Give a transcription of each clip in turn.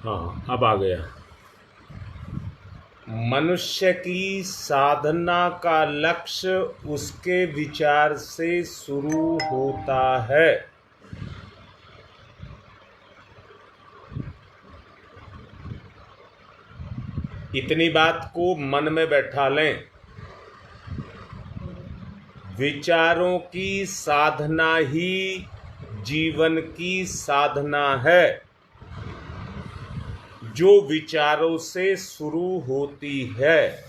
हाँ, अब आ गया। मनुष्य की साधना का लक्ष्य उसके विचार से शुरू होता है। इतनी बात को मन में बैठा लें। विचारों की साधना ही जीवन की साधना है, जो विचारों से शुरू होती है।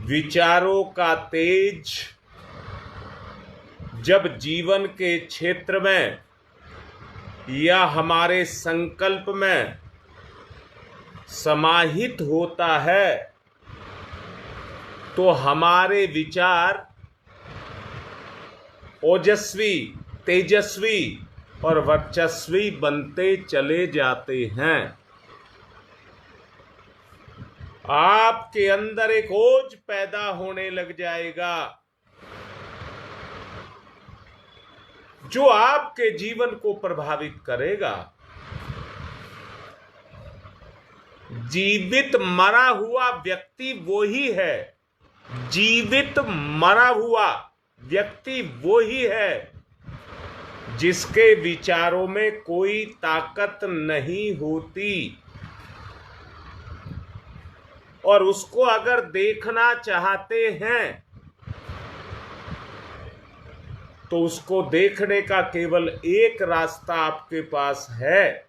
विचारों का तेज जब जीवन के क्षेत्र में या हमारे संकल्प में समाहित होता है, तो हमारे विचार ओजस्वी, तेजस्वी और वर्चस्वी बनते चले जाते हैं। आपके अंदर एक ओज पैदा होने लग जाएगा, जो आपके जीवन को प्रभावित करेगा। जीवित मरा हुआ व्यक्ति वो ही है, जीवित मरा हुआ व्यक्ति वो ही है जिसके विचारों में कोई ताकत नहीं होती, और उसको अगर देखना चाहते हैं तो उसको देखने का केवल एक रास्ता आपके पास है।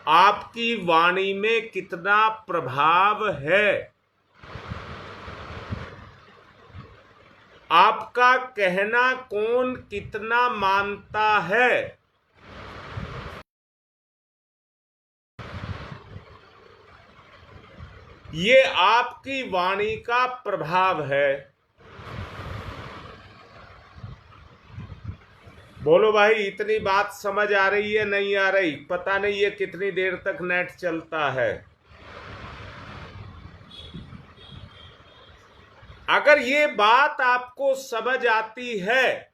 आपकी वाणी में कितना प्रभाव है, आपका कहना कौन कितना मानता है। ये आपकी वाणी का प्रभाव है। बोलो भाई, इतनी बात समझ आ रही है नहीं आ रही? पता नहीं ये कितनी देर तक नेट चलता है। अगर ये बात आपको समझ आती है,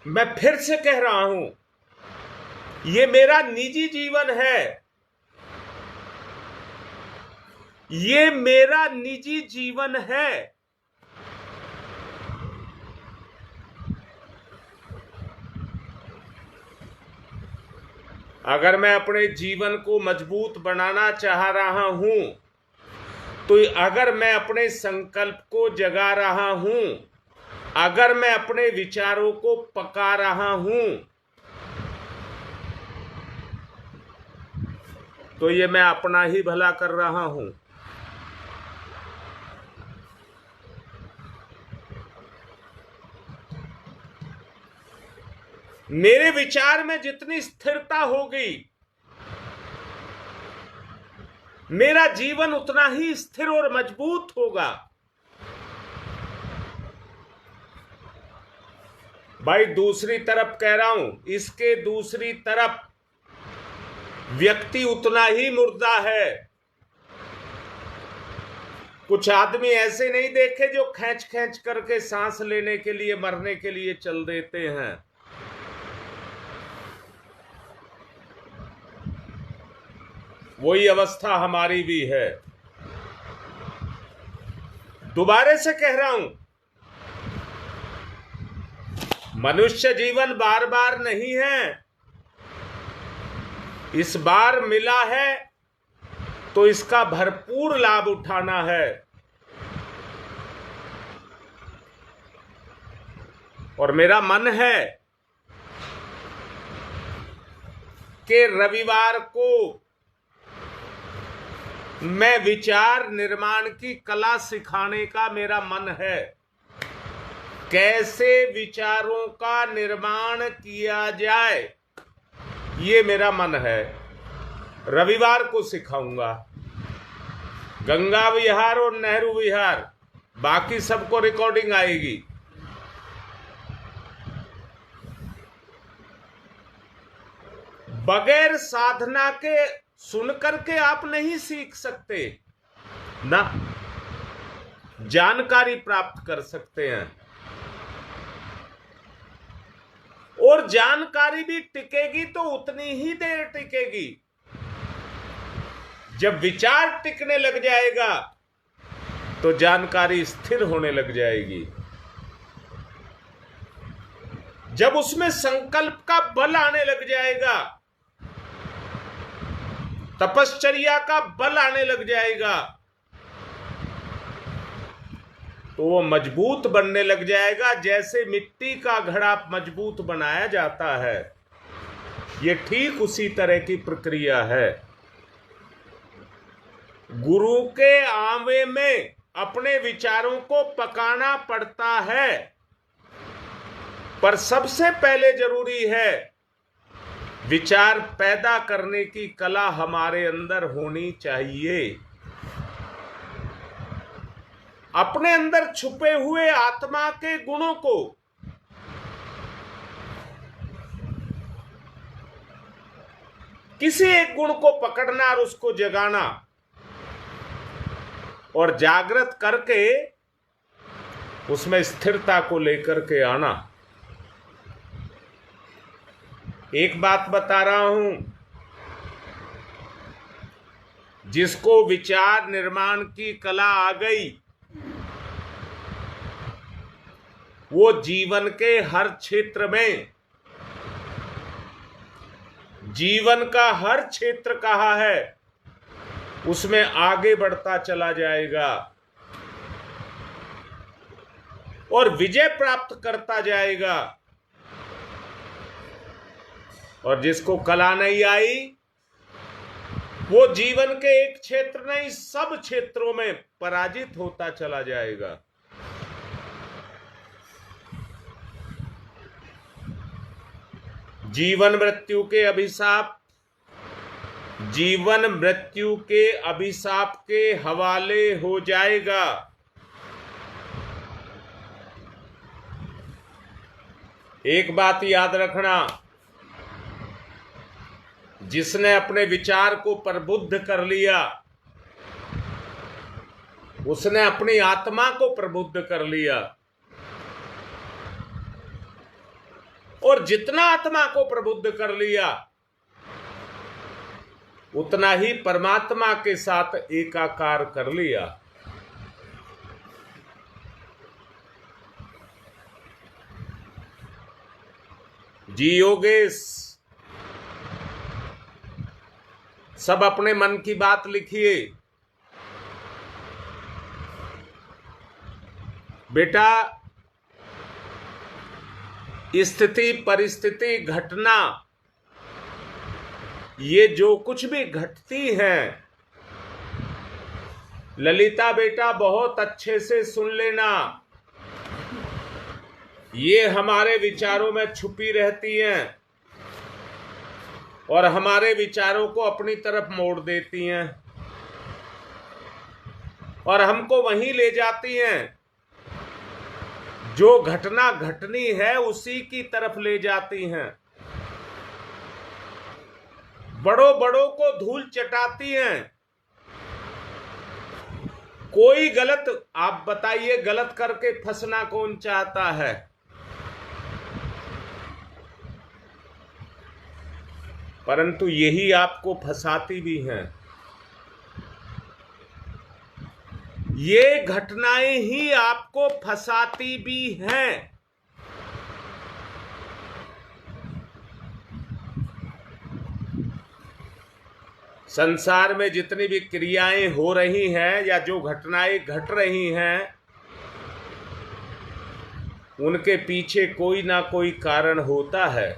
मैं फिर से कह रहा हूं, ये मेरा निजी जीवन है, ये मेरा निजी जीवन है। अगर मैं अपने जीवन को मजबूत बनाना चाह रहा हूं, तो अगर मैं अपने संकल्प को जगा रहा हूं, अगर मैं अपने विचारों को पका रहा हूं, तो ये मैं अपना ही भला कर रहा हूं। मेरे विचार में जितनी स्थिरता होगी, मेरा जीवन उतना ही स्थिर और मजबूत होगा। भाई, दूसरी तरफ कह रहा हूं, इसके दूसरी तरफ व्यक्ति उतना ही मुर्दा है। कुछ आदमी ऐसे नहीं देखे जो खींच खींच करके सांस लेने के लिए, मरने के लिए चल देते हैं। वही अवस्था हमारी भी है। दोबारा से कह रहा हूं, मनुष्य जीवन बार बार नहीं है। इस बार मिला है तो इसका भरपूर लाभ उठाना है। और मेरा मन है कि रविवार को मैं विचार निर्माण की कला सिखाने का मेरा मन है। कैसे विचारों का निर्माण किया जाए, ये मेरा मन है। रविवार को सिखाऊंगा। गंगा विहार और नेहरू विहार, बाकी सबको रिकॉर्डिंग आएगी। बगैर साधना के सुन करके आप नहीं सीख सकते ना। जानकारी प्राप्त कर सकते हैं। और जानकारी भी टिकेगी तो उतनी ही देर टिकेगी। जब विचार टिकने लग जाएगा तो जानकारी स्थिर होने लग जाएगी। जब उसमें संकल्प का बल आने लग जाएगा, तपश्चर्या का बल आने लग जाएगा, तो वो मजबूत बनने लग जाएगा। जैसे मिट्टी का घड़ा मजबूत बनाया जाता है, ये ठीक उसी तरह की प्रक्रिया है। गुरु के आवे में अपने विचारों को पकाना पड़ता है, पर सबसे पहले जरूरी है विचार पैदा करने की कला हमारे अंदर होनी चाहिए। अपने अंदर छुपे हुए आत्मा के गुणों को किसी एक गुण को पकड़ना और उसको जगाना और जागृत करके उसमें स्थिरता को लेकर के आना। एक बात बता रहा हूं, जिसको विचार निर्माण की कला आ गई, वो जीवन के हर क्षेत्र में, जीवन का हर क्षेत्र कहा है, उसमें आगे बढ़ता चला जाएगा और विजय प्राप्त करता जाएगा। और जिसको कला नहीं आई, वो जीवन के एक क्षेत्र नहीं, सब क्षेत्रों में पराजित होता चला जाएगा। जीवन मृत्यु के अभिशाप, जीवन मृत्यु के अभिशाप के हवाले हो जाएगा। एक बात याद रखना, जिसने अपने विचार को प्रबुद्ध कर लिया, उसने अपनी आत्मा को प्रबुद्ध कर लिया। और जितना आत्मा को प्रबुद्ध कर लिया, उतना ही परमात्मा के साथ एकाकार कर लिया। जी योगेश, सब अपने मन की बात लिखिए। बेटा, स्थिति, परिस्थिति, घटना, ये जो कुछ भी घटती हैं, ललिता बेटा बहुत अच्छे से सुन लेना, ये हमारे विचारों में छुपी रहती हैं और हमारे विचारों को अपनी तरफ मोड़ देती हैं और हमको वहीं ले जाती हैं। जो घटना घटनी है उसी की तरफ ले जाती हैं। बड़ों बड़ों को धूल चटाती हैं। कोई गलत, आप बताइए, गलत करके फंसना कौन चाहता है? परंतु यही आपको फंसाती भी हैं। ये घटनाएं ही आपको फंसाती भी हैं। संसार में जितनी भी क्रियाएं हो रही हैं या जो घटनाएं घट रही हैं, उनके पीछे कोई ना कोई कारण होता है।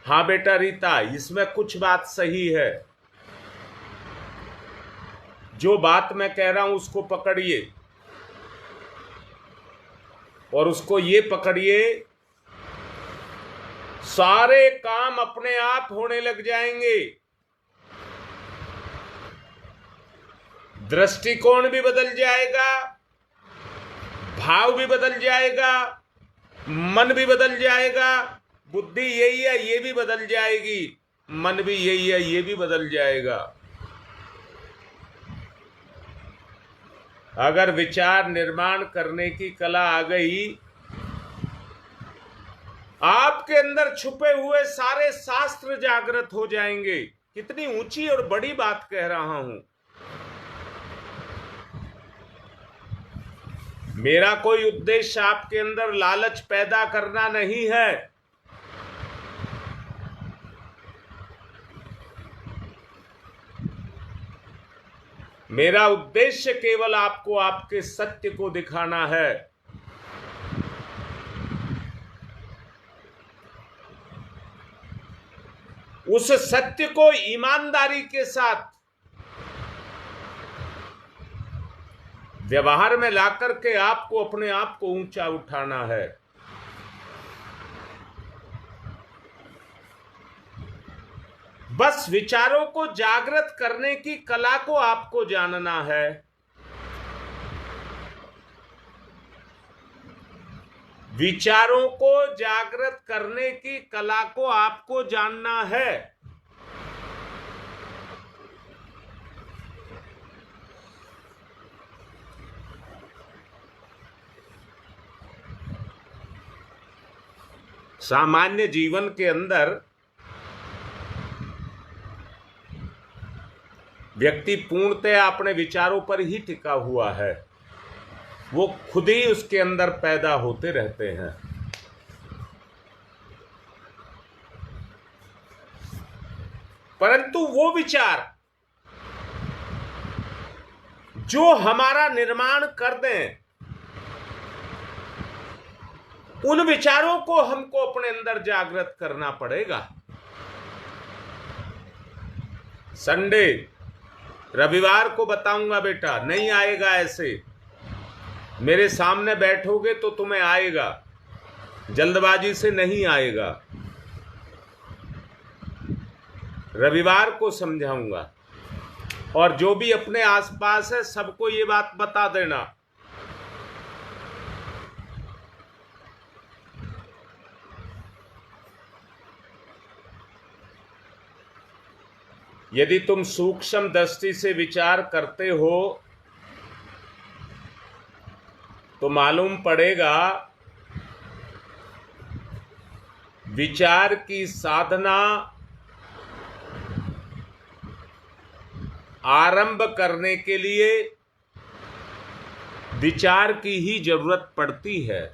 हाँ बेटा रीता, इसमें कुछ बात सही है। जो बात मैं कह रहा हूं उसको पकड़िए और उसको ये पकड़िए, सारे काम अपने आप होने लग जाएंगे। दृष्टिकोण भी बदल जाएगा, भाव भी बदल जाएगा, मन भी बदल जाएगा। बुद्धि यही है, ये भी बदल जाएगी। मन भी यही है, ये भी बदल जाएगा। अगर विचार निर्माण करने की कला आ गई, आपके अंदर छुपे हुए सारे शास्त्र जागृत हो जाएंगे। कितनी ऊंची और बड़ी बात कह रहा हूं। मेरा कोई उद्देश्य आपके अंदर लालच पैदा करना नहीं है। मेरा उद्देश्य केवल आपको आपके सत्य को दिखाना है। उस सत्य को ईमानदारी के साथ व्यवहार में लाकर के आपको अपने आप को ऊंचा उठाना है। बस विचारों को जागृत करने की कला को आपको जानना है। विचारों को जागृत करने की कला को आपको जानना है। सामान्य जीवन के अंदर व्यक्ति पूर्णतः अपने विचारों पर ही टिका हुआ है। वो खुद ही उसके अंदर पैदा होते रहते हैं। परंतु वो विचार जो हमारा निर्माण कर दें, उन विचारों को हमको अपने अंदर जागृत करना पड़ेगा। संडे, रविवार को बताऊंगा बेटा, नहीं आएगा ऐसे। मेरे सामने बैठोगे तो तुम्हें आएगा, जल्दबाजी से नहीं आएगा। रविवार को समझाऊंगा। और जो भी अपने आसपास है सबको ये बात बता देना। यदि तुम सूक्ष्म दृष्टि से विचार करते हो तो मालूम पड़ेगा विचार की साधना आरंभ करने के लिए विचार की ही जरूरत पड़ती है।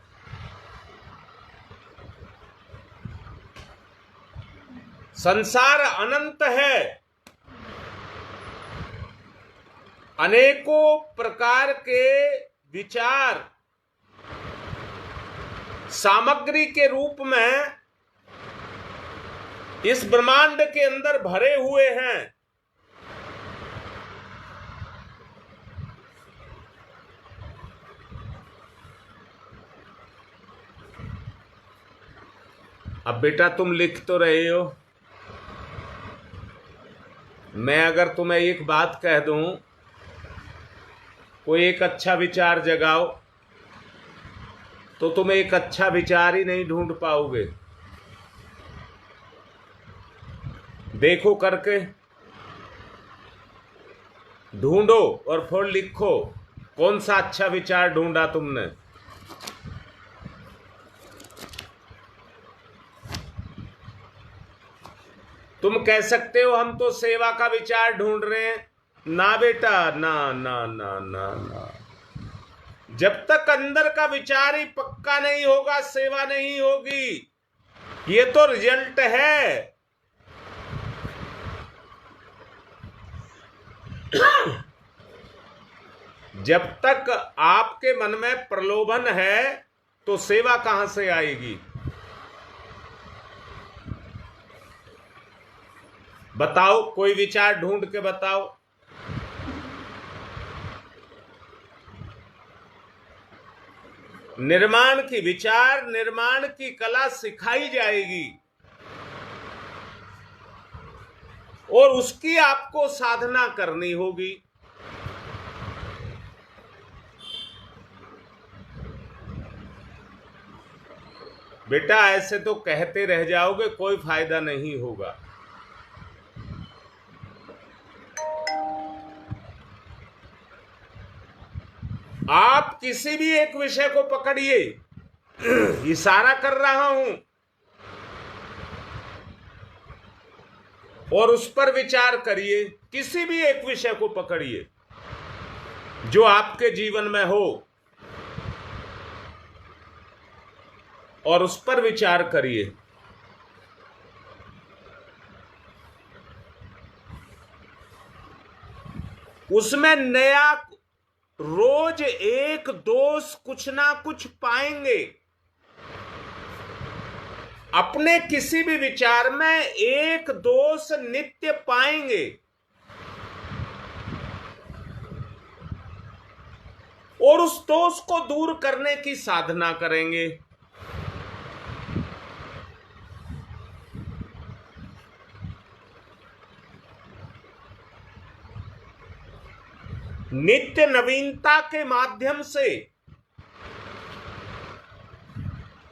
संसार अनंत है। अनेकों प्रकार के विचार सामग्री के रूप में इस ब्रह्मांड के अंदर भरे हुए हैं। अब बेटा तुम लिख तो रहे हो, मैं अगर तुम्हें एक बात कह दूं, कोई एक अच्छा विचार जगाओ, तो तुम एक अच्छा विचार ही नहीं ढूंढ पाओगे। देखो करके, ढूंढो और फिर लिखो कौन सा अच्छा विचार ढूंढा तुमने। तुम कह सकते हो हम तो सेवा का विचार ढूंढ रहे हैं। ना बेटा, ना ना ना ना ना। जब तक अंदर का विचार ही पक्का नहीं होगा, सेवा नहीं होगी। ये तो रिजल्ट है। जब तक आपके मन में प्रलोभन है तो सेवा कहां से आएगी? बताओ, कोई विचार ढूंढ के बताओ। विचार निर्माण की कला सिखाई जाएगी और उसकी आपको साधना करनी होगी। बेटा ऐसे तो कहते रह जाओगे, कोई फायदा नहीं होगा। किसी भी एक विषय को पकड़िए, इशारा कर रहा हूं, और उस पर विचार करिए। किसी भी एक विषय को पकड़िए जो आपके जीवन में हो और उस पर विचार करिए। उसमें नया रोज एक दोष कुछ ना कुछ पाएंगे। अपने किसी भी विचार में एक दोष नित्य पाएंगे, और उस दोष को दूर करने की साधना करेंगे। नित्य नवीनता के माध्यम से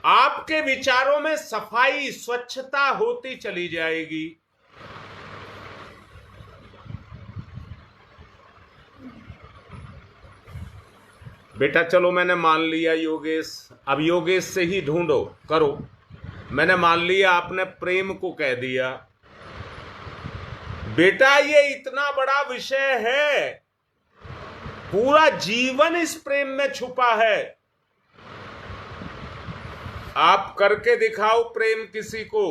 आपके विचारों में सफाई, स्वच्छता होती चली जाएगी। बेटा चलो, मैंने मान लिया योगेश, अब योगेश से ही ढूंढो, करो। मैंने मान लिया, आपने प्रेम को कह दिया। बेटा ये इतना बड़ा विषय है, पूरा जीवन इस प्रेम में छुपा है। आप करके दिखाओ प्रेम किसी को।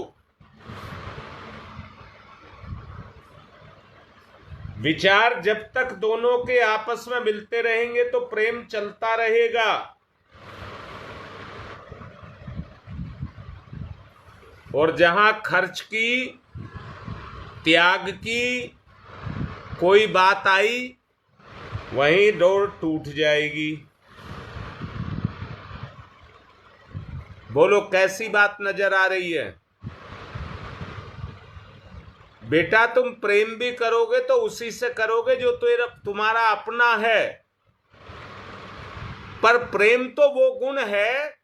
विचार जब तक दोनों के आपस में मिलते रहेंगे तो प्रेम चलता रहेगा। और जहां खर्च की, त्याग की कोई बात आई, वहीं डोर टूट जाएगी। बोलो कैसी बात नजर आ रही है? बेटा तुम प्रेम भी करोगे तो उसी से करोगे जो तुम्हारा अपना है। पर प्रेम तो वो गुण है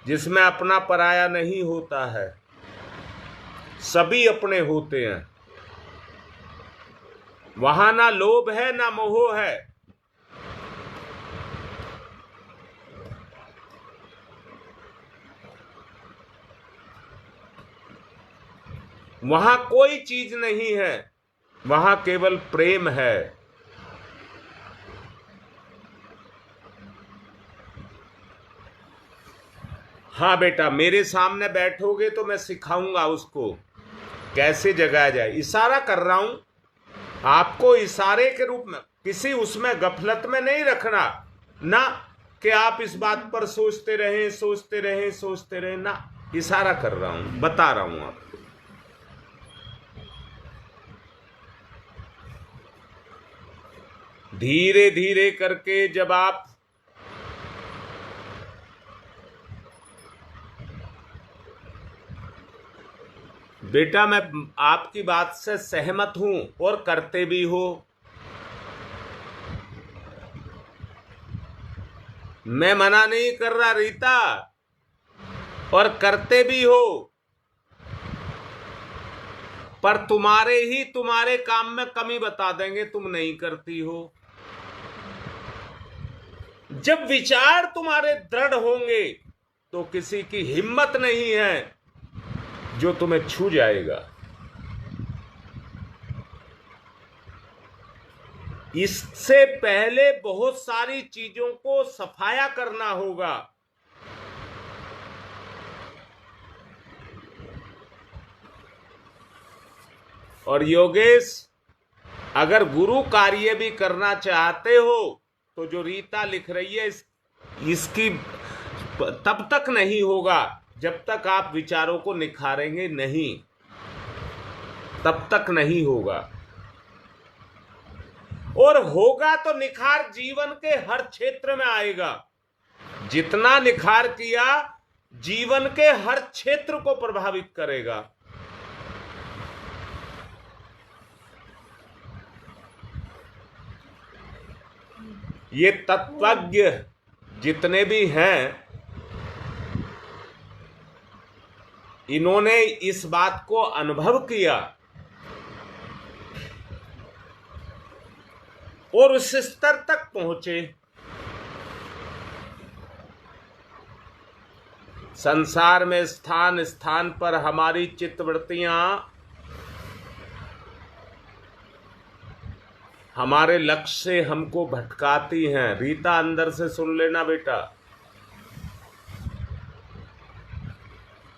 जिसमें अपना पराया नहीं होता है, सभी अपने होते हैं। वहां ना लोभ है ना मोह है। वहां कोई चीज नहीं है, वहां केवल प्रेम है। हाँ बेटा, मेरे सामने बैठोगे तो मैं सिखाऊंगा उसको कैसे जगाया जाए। इशारा कर रहा हूं आपको, इशारे के रूप में, किसी उसमें गफलत में नहीं रखना ना, कि आप इस बात पर सोचते रहें सोचते रहें सोचते रहें ना। इशारा कर रहा हूं, बता रहा हूं आपको। धीरे धीरे करके जब आप बेटा, मैं आपकी बात से सहमत हूं और करते भी हो। मैं मना नहीं कर रहा रीता, और करते भी हो, पर तुम्हारे काम में कमी बता देंगे, तुम नहीं करती हो। जब विचार तुम्हारे दृढ़ होंगे तो किसी की हिम्मत नहीं है जो तुम्हें छू जाएगा। इससे पहले बहुत सारी चीजों को सफाया करना होगा। और योगेश, अगर गुरु कार्य भी करना चाहते हो तो जो रीता लिख रही है इसकी तब तक नहीं होगा जब तक आप विचारों को निखारेंगे नहीं, तब तक नहीं होगा। और होगा तो निखार जीवन के हर क्षेत्र में आएगा। जितना निखार किया, जीवन के हर क्षेत्र को प्रभावित करेगा। ये तत्वज्ञ जितने भी हैं, इन्होंने इस बात को अनुभव किया और उस स्तर तक पहुंचे। संसार में स्थान स्थान पर हमारी चित्तवृत्तियां हमारे लक्ष्य से हमको भटकाती हैं। रीता, अंदर से सुन लेना बेटा,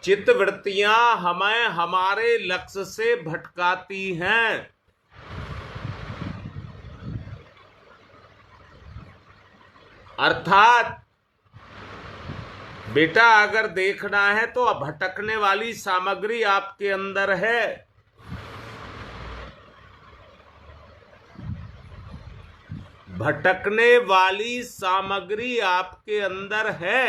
चित्तवृत्तियां हमें हमारे लक्ष्य से भटकाती हैं। अर्थात बेटा, अगर देखना है तो भटकने वाली सामग्री आपके अंदर है। भटकने वाली सामग्री आपके अंदर है।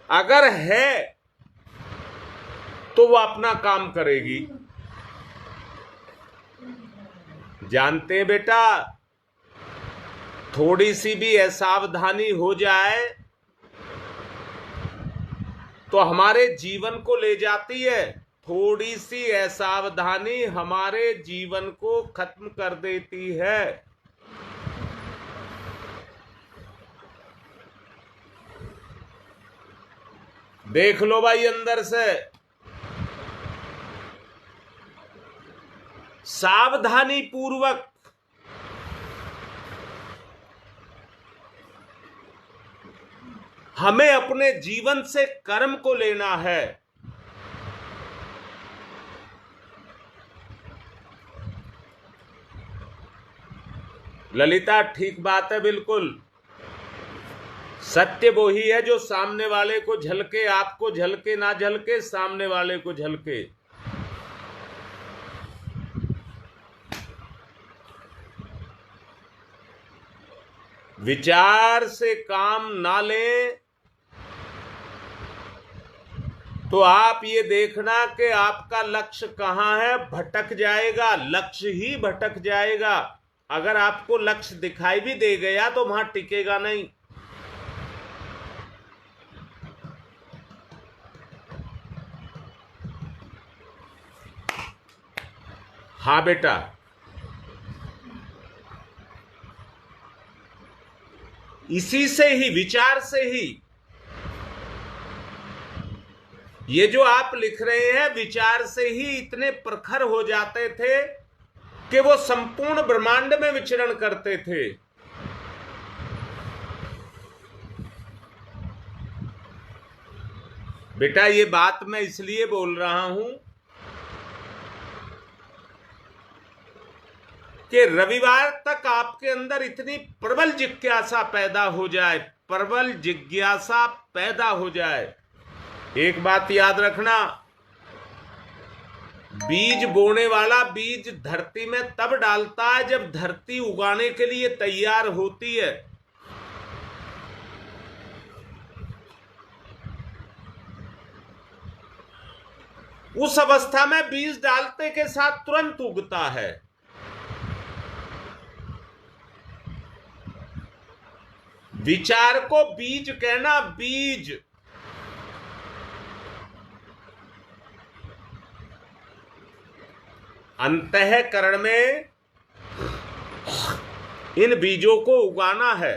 अगर है तो वो अपना काम करेगी। जानते हैं बेटा, थोड़ी सी भी असावधानी हो जाए तो हमारे जीवन को ले जाती है। थोड़ी सी असावधानी हमारे जीवन को खत्म कर देती है। देख लो भाई, अंदर से सावधानी पूर्वक हमें अपने जीवन से कर्म को लेना है। ललिता, ठीक बात है, बिल्कुल सत्य वो ही है जो सामने वाले को झलके, आपको झलके ना झलके, सामने वाले को झलके। विचार से काम ना लें तो आप ये देखना कि आपका लक्ष्य कहां है, भटक जाएगा। लक्ष्य ही भटक जाएगा। अगर आपको लक्ष्य दिखाई भी दे गया तो वहां टिकेगा नहीं। हाँ बेटा, इसी से ही, विचार से ही ये जो आप लिख रहे हैं, विचार से ही इतने प्रखर हो जाते थे कि वो संपूर्ण ब्रह्मांड में विचरण करते थे। बेटा, ये बात मैं इसलिए बोल रहा हूं कि रविवार तक आपके अंदर इतनी प्रबल जिज्ञासा पैदा हो जाए, प्रबल जिज्ञासा पैदा हो जाए। एक बात याद रखना, बीज बोने वाला बीज धरती में तब डालता है जब धरती उगाने के लिए तैयार होती है। उस अवस्था में बीज डालते के साथ तुरंत उगता है। विचार को बीज कहना, बीज। अंतःकरण में इन बीजों को उगाना है।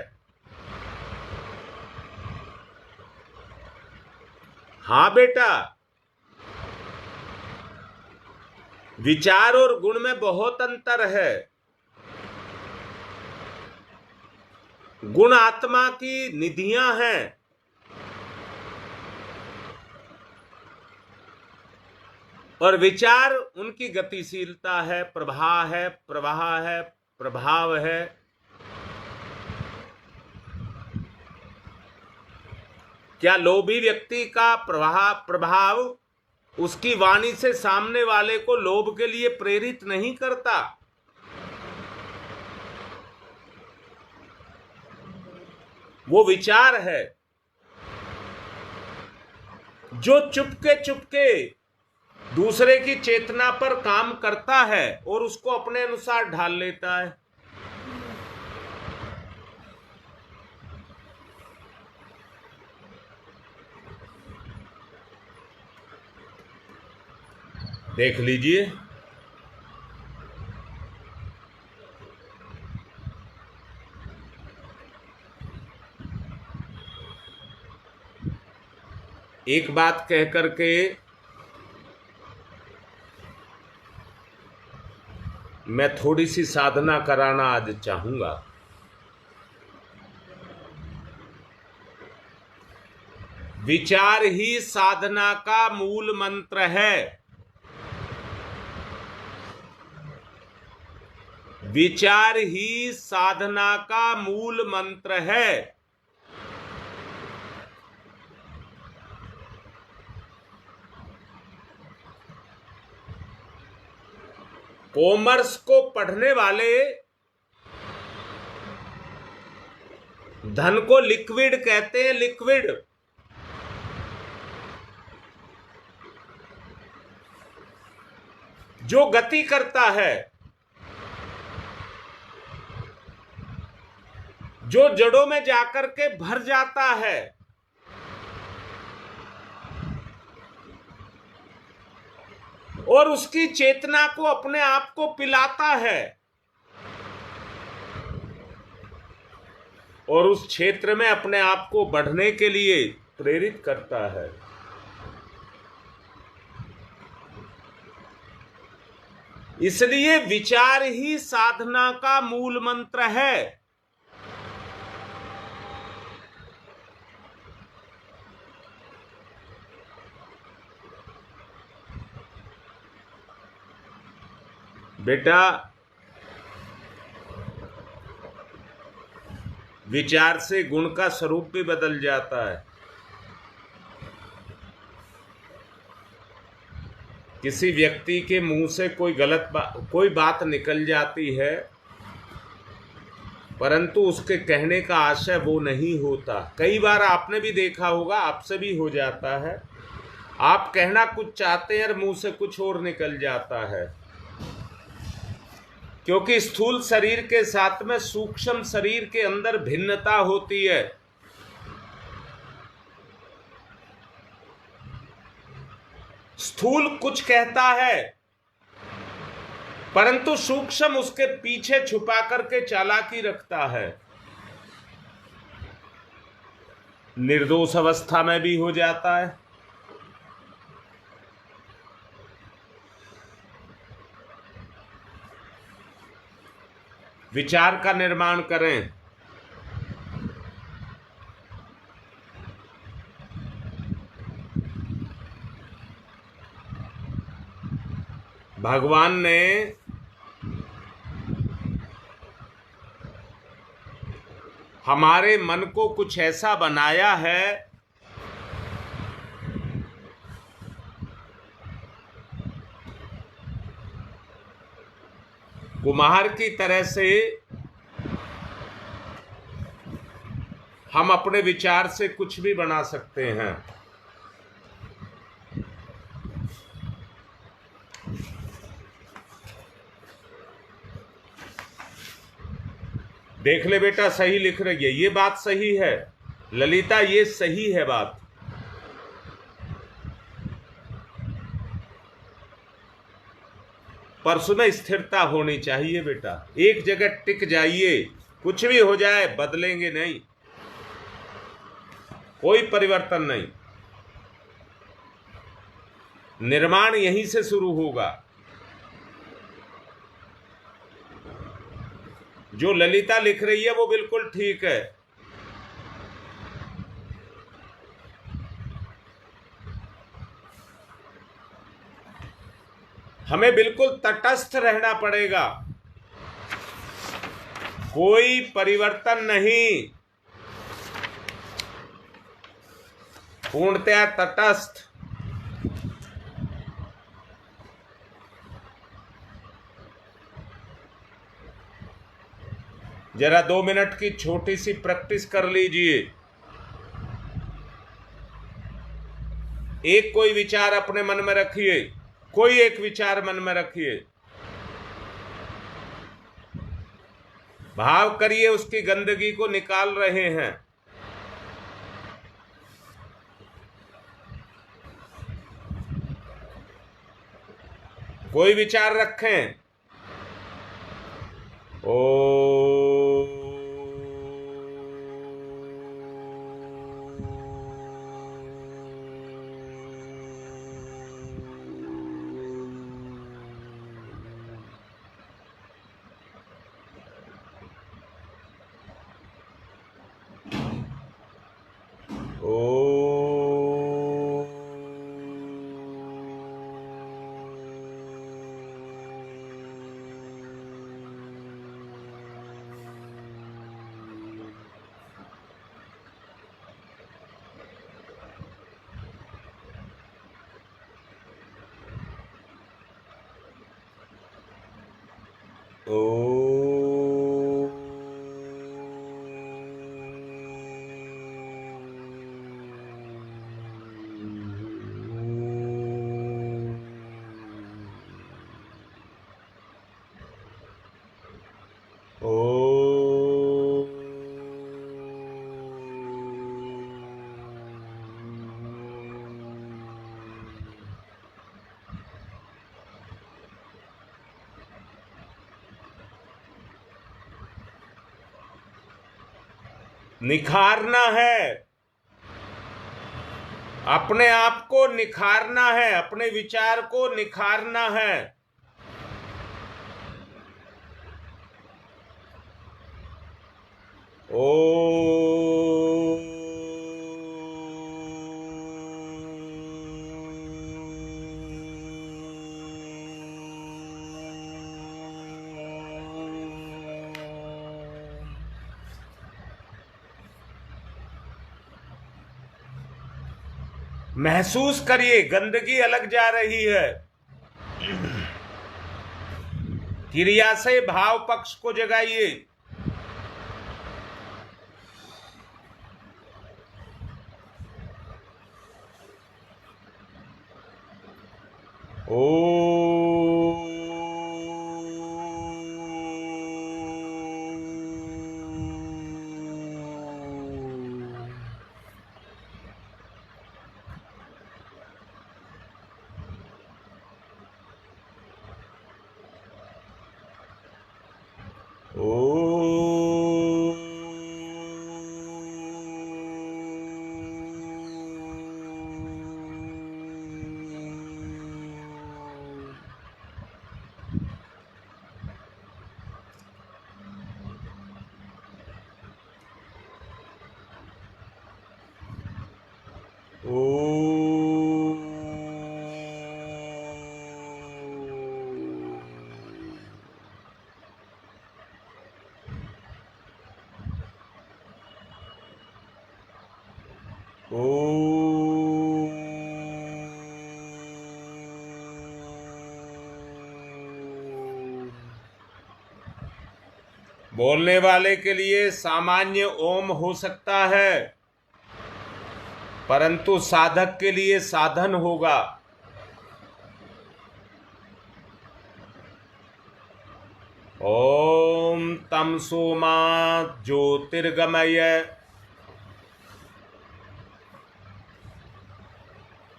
हां बेटा, विचार और गुण में बहुत अंतर है। गुण आत्मा की निधियां हैं, और विचार उनकी गतिशीलता है, प्रवाह है, प्रभाव है। क्या लोभी व्यक्ति का प्रभाव उसकी वाणी से सामने वाले को लोभ के लिए प्रेरित नहीं करता? वो विचार है जो चुपके दूसरे की चेतना पर काम करता है और उसको अपने अनुसार ढाल लेता है। देख लीजिए, एक बात कह करके मैं थोड़ी सी साधना कराना आज चाहूंगा। विचार ही साधना का मूल मंत्र है। विचार ही साधना का मूल मंत्र है। कॉमर्स को पढ़ने वाले धन को लिक्विड कहते हैं, लिक्विड। जो गति करता है, जो जड़ों में जाकर के भर जाता है, और उसकी चेतना को अपने आप को पिलाता है, और उस क्षेत्र में अपने आप को बढ़ने के लिए प्रेरित करता है। इसलिए विचार ही साधना का मूल मंत्र है। बेटा, विचार से गुण का स्वरूप भी बदल जाता है। किसी व्यक्ति के मुंह से कोई बात निकल जाती है, परंतु उसके कहने का आशय वो नहीं होता। कई बार आपने भी देखा होगा, आपसे भी हो जाता है। आप कहना कुछ चाहते हैं और मुंह से कुछ और निकल जाता है, क्योंकि स्थूल शरीर के साथ में सूक्ष्म शरीर के अंदर भिन्नता होती है। स्थूल कुछ कहता है, परंतु सूक्ष्म उसके पीछे छुपा करके चालाकी रखता है। निर्दोष अवस्था में भी हो जाता है। विचार का निर्माण करें। भगवान ने हमारे मन को कुछ ऐसा बनाया है कुम्हार की तरह से हम अपने विचार से कुछ भी बना सकते हैं। देख ले बेटा, सही लिख रही है, ये बात सही है ललिता, ये सही है बात। पर उसमें स्थिरता होनी चाहिए बेटा। एक जगह टिक जाइए, कुछ भी हो जाए बदलेंगे नहीं, कोई परिवर्तन नहीं। निर्माण यहीं से शुरू होगा। जो ललिता लिख रही है वो बिल्कुल ठीक है। हमें बिल्कुल तटस्थ रहना पड़ेगा, कोई परिवर्तन नहीं, पूर्णतया तटस्थ। जरा 2 मिनट की छोटी सी प्रैक्टिस कर लीजिए। एक कोई विचार अपने मन में रखिए, कोई एक विचार मन में रखिए, भाव करिए उसकी गंदगी को निकाल रहे हैं। कोई विचार रखें। ओ ओ निखारना है, अपने आप को निखारना है, अपने विचार को निखारना है। ओ महसूस करिए, गंदगी अलग जा रही है। क्रिया से भाव पक्ष को जगाइए। ओ बोलने वाले के लिए सामान्य ओम हो सकता है, परंतु साधक के लिए साधन होगा। ओम तमसो मा ज्योतिर्गमय,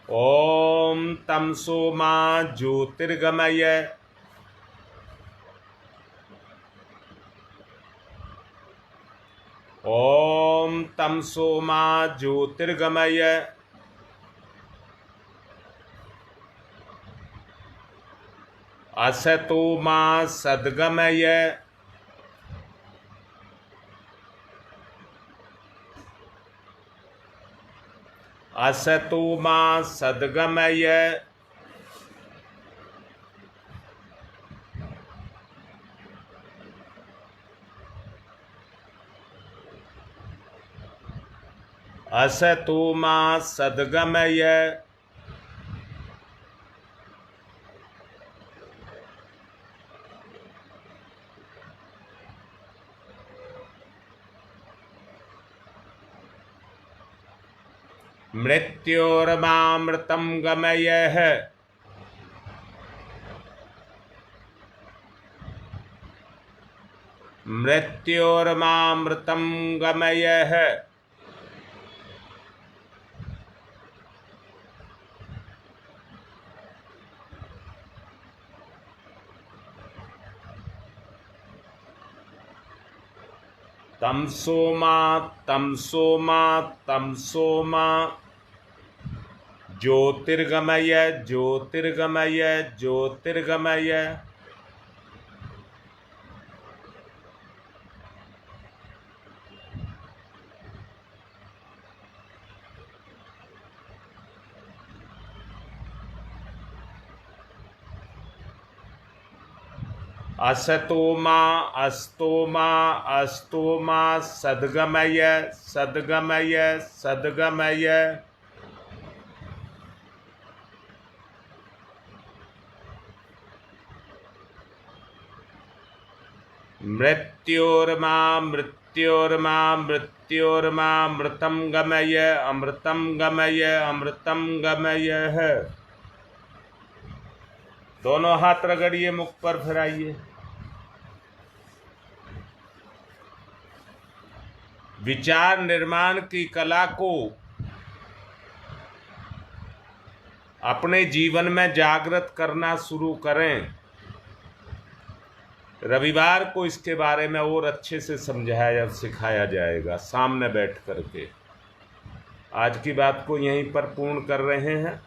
ओम तमसो मा ज्योतिर्गमय, ओम तमसो मा ज्योतिर्गमय, असतो मा सद्गमय, असतो मा सद्गमय, असतो मा सद्गमय, मृत्योर्मामृतं गमयः, मृत्योर्मामृतं गमयः, तमसो मा तमसो मा तमसो मा ज्योतिर्गमय ज्योतिर्गमय ज्योतिर्गमय, असतो मा अस्तो मा अस्तो मा सद्गमय सद्गमय सद्गमय, मृत्योर्मा मृत्योर्मा मृत्योर्मा मृतम गमय अमृतम गमय अमृतम गमय है। दोनों हाथ रगड़िए, मुख पर फिराइए। विचार निर्माण की कला को अपने जीवन में जागृत करना शुरू करें। रविवार को इसके बारे में और अच्छे से समझाया सिखाया जाएगा सामने बैठ करके। आज की बात को यहीं पर पूर्ण कर रहे हैं।